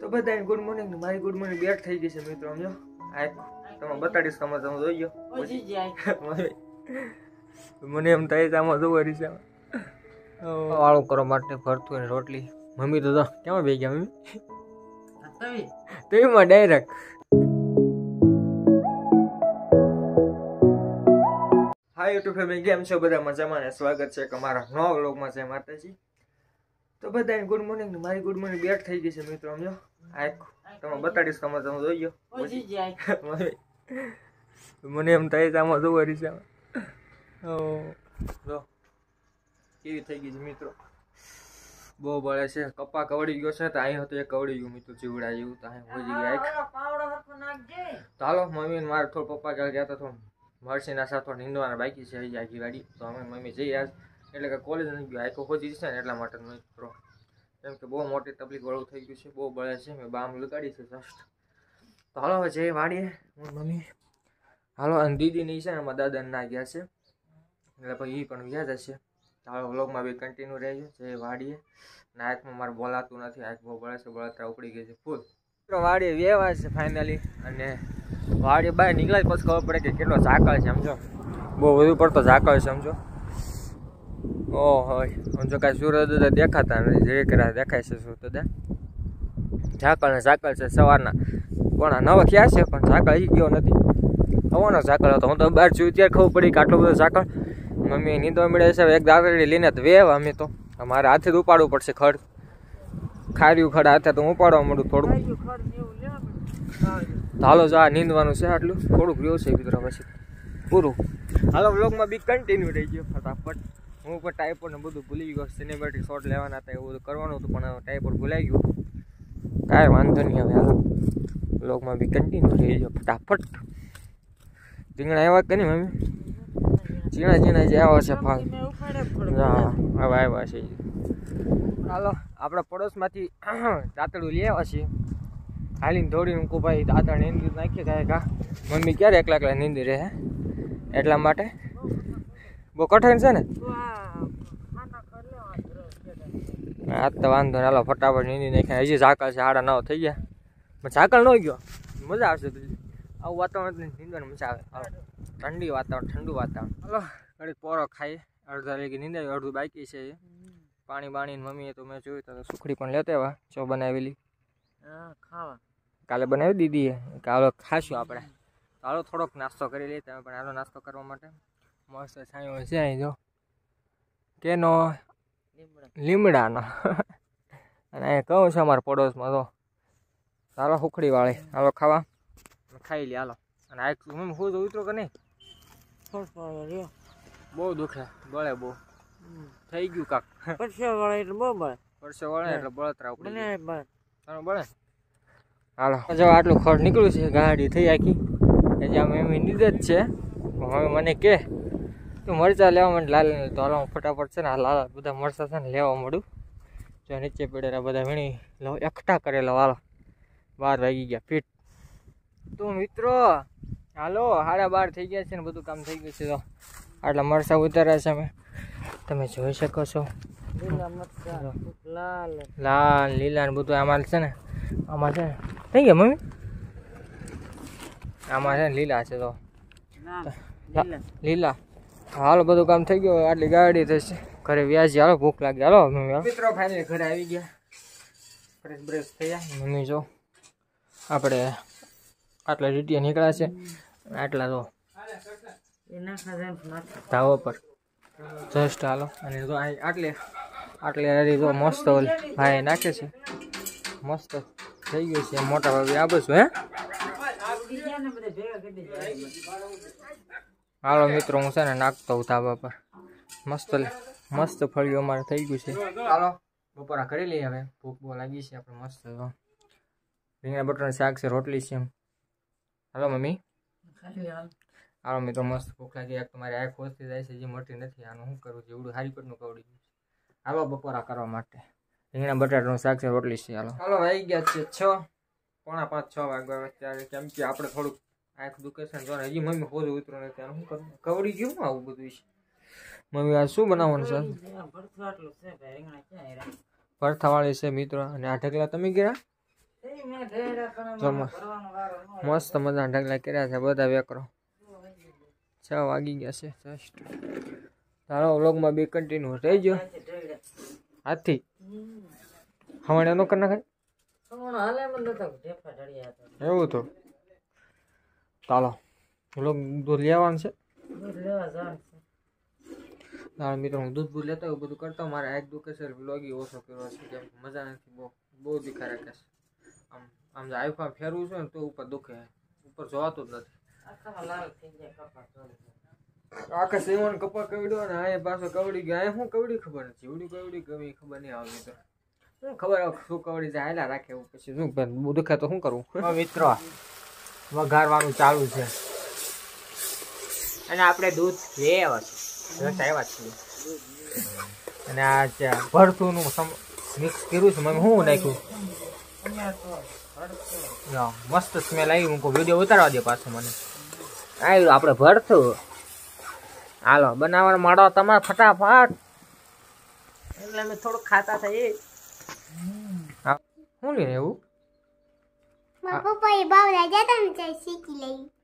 તો બધાને good morning. મારી ગુડ મોર્નિંગ બેટ થઈ ગઈ છે મિત્રો. સમજો આ તમે બતાડીશ, તમે જોઈ લો. મને એમ થાય આમાં જોવારી છે વાળું કરવા માટે ભરતું અને રોટલી. મમ્મી તો કેમાં બે ગયા મમ્મી? તેમાં ડાયરેક્ટ. હા યુટ્યુબ ફેમિલી, કેમ છો બધા? મજામાં ને? સ્વાગત છે અમારા નવા વ્લોગમાં. છે માતાજી. તો બધાને ગુડ મોર્નિંગ. મારી ગુડ મોર્નિંગ બેટ થઈ ગઈ છે મિત્રો. સમજો આ તમે બતાડીશ, તમે જોઈ લો. મને એમ થાય આમાં જોવારી છે કેવી થઈ ગઈ છે મિત્રો. બહુ બળે છે. કપ્પા કવડી ગયો છે તો અહીં હતો એ કવડી ગયું મિત્રો, જીવડા જેવું. તો અહીં હોઈ ગયા. તો હાલો મમ્મી મારે થોડું પપ્પા ક્યાં ગયા હતા, થોડું મરસીના સાથે થોડા નીંદવાના બાકી છે આખી ગાડી. તો અમે મમ્મી જઈ આજ, એટલે કે કોલેજ નથી ગયો, આખો ખોજી છે ને એટલા માટે મિત્રો. કેમ કે બહુ મોટી તકલીફ વાળું થઈ ગયું છે, બહુ બળે છે. મેં બામ લગાડી છે જસ્ટ. તો હાલો હવે જઈ વાડીએ હું મમ્મી. હાલો અને દીદી નહીં છે ને એમાં દાદા ના ગયા છે, એટલે પછી એ પણ વ્યાજ હશે. હાલો વ્લોગમાં બી કન્ટિન્યુ રહેજો. જઈ વાડીએ. આંખમાં મારે બોલાતું નથી, આંખ બહુ બળે છે, બળતરા ઉપડી ગઈ છે ફૂલ. વાડીએ વ્યવહાર છે ફાઇનલી. અને વાડી બહાર નીકળ્યા પછી ખબર પડે કે કેટલો ઝાકળ છે. સમજો બહુ વધુ પડતો ઝાકળ છે. સમજો ઓહો સમજો કાંઈ સૂરજ દાદા દેખાતા નથી, જે કરા દેખાય છે સૂરજ દાદા. ઝાકળ ને ઝાકળ છે સવારના 9 થયા છે, પણ ઝાકળ હજી ગયો નથી. હવાનો ઝાકળ હતો. હું તો બહાર જોયું ત્યારે ખબર પડી કે આટલો બધો ઝાકળ. મમ્મી નીંદવા મળે છે. એક દાતરડી લઈને તો વેવ અમે તો મારે હાથે જ ઉપાડવું પડશે ખડ. ખાર્યું ખડ હાથે તો હું ઉપાડવા માંડું થોડું. હાલો જો આ નીંદવાનું છે, આટલું થોડુંક રહ્યું છે મિત્રો, પછી પૂરું. હાલો વ્લોગમાં બી કન્ટિન્યુ રહી ગયો ફટાફટ. હું પણ ટાઈપર ને બધું ભૂલી ગયો. સિનેમેટિક શોટ લેવાના હતા, એવું બધું કરવાનું હતું, પણ ટાઈપર ભૂલાઈ ગયું. કાંઈ વાંધો નહીં. હવે હાલો વ્લોગમાં બી કન્ટિન્યુ રહી ગયો ફટાફટ. રીંગણા આવ્યા કે નહીં મમ્મી? ઝીણા જે આવ્યા છે ફાલ. હા હવે આવ્યા છે. હાલો આપણા પડોશમાંથી દાંતડું લઈ આવ્યા છીએ. હાલીને દોડીને મૂકું ભાઈ, દાંતણ નીંદી નાખીએ કાંઈ કા. મમ્મી ક્યારે એકલા નીંદી રહે એટલા માટે. બહુ કઠિન છે ને આ તો વાંધો ને. હાલો ફટાફટ નીંદી નાખ્યા. હજી ઝાકળ છે, 9:30 થઈ ગયા, પણ ઝાકળ ન ગયો. મજા આવશે આવું વાતાવરણ નીંદવાની મજા આવે. ઠંડી વાતાવરણ, ઠંડુ વાતાવરણ. હાલો ઘડીક પોરો ખાઈએ. અડધા લગી નીંદાય, અડધું બાકી છે. પાણી બાણીને મમ્મીએ તો મેં જોયું તો સુખડી પણ લેતા આવ્યા, ચો બનાવેલી ખાવા. કાલે બનાવી દીધી કે હાલો ખાશું આપણે. હાલો થોડોક નાસ્તો કરી લઈએ. તમે પણ હાલો નાસ્તો કરવા માટે. મસ્ત છાંયો છે અહીં જો, કેનો લીમડાનો. અને અહીંયા કહું છે અમારા પડોશમાં તો હાલો સુખડી વાળી. હાલો ખાવા, ખાઈ લે હાલો. અને આ હું તો ઉતરો કે નહીં? બહુ દુખે, બળે બહુ થઈ ગયું કાક. પરસે વળે એટલે બહુ બળે, પરસે વળે એટલે બળતરા ઉપડી બળે. હાલો જો આટલું ખડ નીકળ્યું છે, ગાડી થઈ આખી. હજી આમ એમ નીંદ જ છે. હવે મને કે તું મરચાં લેવા માંડ લાલ. તો હાલો હું ફટાફટ છે ને લાલ બધા મરચાં છે ને લેવા માંડું. જો નીચે પડેલા બધા વીણી લો, એકઠા કરેલા. હાલો 12 વાગી ગયા ફીટ. તો મિત્રો હાલો 12:30 થઈ ગયા છે ને બધું કામ થઈ ગયું છે. તો આટલા મરચાં ઉતાર્યા છે અમે, તમે જોઈ શકો છો. લાલ લીલા ને બધું આમાં છે ને. આમાં છે ને થઈ ગયા મમ્મી, આમાં છે ને લીલા છે. તો લીલા. હાલો બધું કામ થઈ ગયું. આટલી ગાડી થશે ઘરે વ્યાજી. હાલો ભૂખ લાગી. હાલો મમ્મી મિત્રો ફાઇનલી ઘરે આવી ગયા, ફ્રેશ બ્રેશ થયા. મમ્મી જો આપણે આટલા રીટિયા નીકળ્યા છે. આટલા તો ધાવા પર જસ્ટ. હાલો અને તો આટલે હરી તો મસ્ત ભાઈ નાખે છે. મસ્ત થઈ ગયું છે મોટા ભાઈ. આ બધું હે. હાલો મિત્રો હું છે ને નાખતો હું ધાબા પર. મસ્ત ફળિયું અમારે થઈ ગયું છે. હાલો બપોરા કરી લઈએ હવે, ભૂખ બહુ લાગી છે આપણે. મસ્ત રીંગણા બટાટાનું શાક છે, રોટલી છે. હાલો મમ્મી હાલો મિત્રો મસ્ત ભૂખ લાગી. એક તો મારી આંખ ખોસતી જાય છે, જે મટી નથી. આનું શું કરું? જેવડું હારી પેટનું કવડી ગયું છે. હાલો બપોરા કરવા માટે રીંગણા બટાટાનું શાક છે, રોટલી છે. હાલો વાગી ગયા છે 6, 4:45, 6 વાગ્યા ત્યારે. કેમ કે આપણે થોડુંક આંખ દુખે છે ને. હજી મમ્મી હોજ ઉતરો નથી. આનું શું કરું? કવડી ગયું આવું બધું છે. મમ્મી આ શું બનાવવાનું છે? ભરથાવાળી છે મિત્રો. અને આ ઢગલા તમે ગયા મસ્ત મજા ઢગલા કર્યા છે બધા વેકરો 6 વાગી ગયા છે જસ્ટ તારો વ્લોગમાં બે કન્ટિન્યુ રહી ગયો હાથી હવાણે નો કરી નાખાય એવું તો ચાલો વ્લોગ દૂધ લેવાનું છે મિત્રો હું દૂધ લેતો એવું બધું કરતો મારે એક દુખે છે વ્લોગ ઓછો કર્યો છે કેમ મજા નથી બહુ દીખા રાખે છે આમ આઈફા ફેરવું છે ને તો ઉપર દુખે ઉપર જોવાતું જ નથી આખા સેવન કપા કવડ્યો ને આ પાછો કવડી ગયો આ શું કવડી ખબર નથી જીવડી કવડી ખબર નહીં આવતી તો શું ખબર શું કવડી જાય હાલા રાખે એવું પછી શું બહુ દુખે તો શું કરવું મિત્રો વઘારવાનું ચાલુ છે અને આપણે દૂધ લઈ આવ્યા છીએ અને આ ભરથું નું મિક્સ કર્યું છે મમ્મી શું નાખ્યું મસ્ત સ્મેલ આવી હું વિડીયો ઉતારવા દે પાછો મને આવ્યું આપણે ભરથું હાલો બનાવવાનો માળો તમારે ફટાફટ એટલે અમે થોડુંક ખાતા થઈએ શું લઈને એવું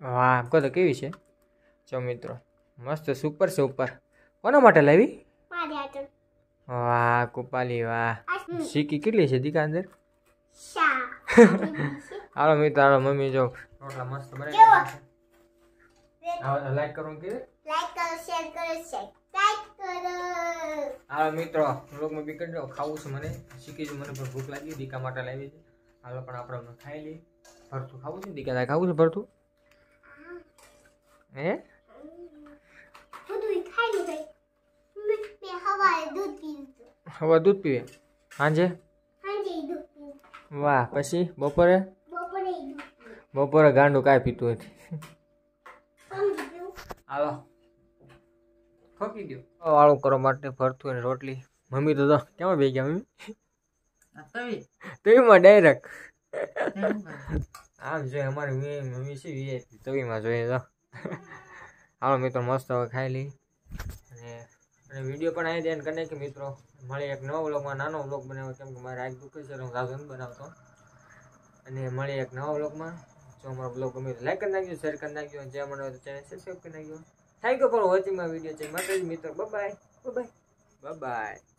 વાહ કહો તો કેવી છે ચો મિત્રો મસ્ત સુપર છે ઉપર કોના માટે લાવી વાહ કુપાલી વાહ શીકી કેટલી છે દીકા અંદર હાલો મિત્રો હાલો મમ્મી જો રોટલા મસ્ત બનાવી લાઈક કરો કે શેર કરો સબસ્ક્રાઇબ કરો હાલો મિત્રો વ્લોગમાં બી કરજો ખાવું છે મને શીખી મને પણ ભૂખ લાગી દીકા માટે લાવી છે હાલો પણ આપણે ખાઈ લઈએ ભરતું ખાવું છે દીકા ખાવું છે ભરતું હે હવે દૂધ પીવે સાંજે વાહ પછી બપોરે ગાંડું કાંઈ પીતું નથી હાલો ખોકી દો વાળું કરવા માટે ભરતું અને રોટલી મમ્મી તો કેમાં બે ગયા મમ્મી તવીમાં ડાયરેક્ટ આમ જોઈએ અમારી મમ્મી છે વીઆઈપી તવીમાં જોઈએ તો હાલો મિત્રો મસ્ત હવે ખાઈ લઈ અને વિડીયો પણ આવી ધ્યાન કરી કે મિત્રો મળી એક નવો વ્લોગમાં નાનો વ્લોગ બનાવ્યો કેમ કે મારે આગ દુખે છે હું રાધો નથી બનાવતો અને મળી એક નવા વ્લોગમાં જો અમારો વ્લોગ ગમે લાઈક કરી નાખજો શેર કરી નાખજો જે મને ચેનલ સબસ્ક્રાઈબ કરી નાખજો thank you for watching my video છે માતાજી મિત્રો બાય બાય.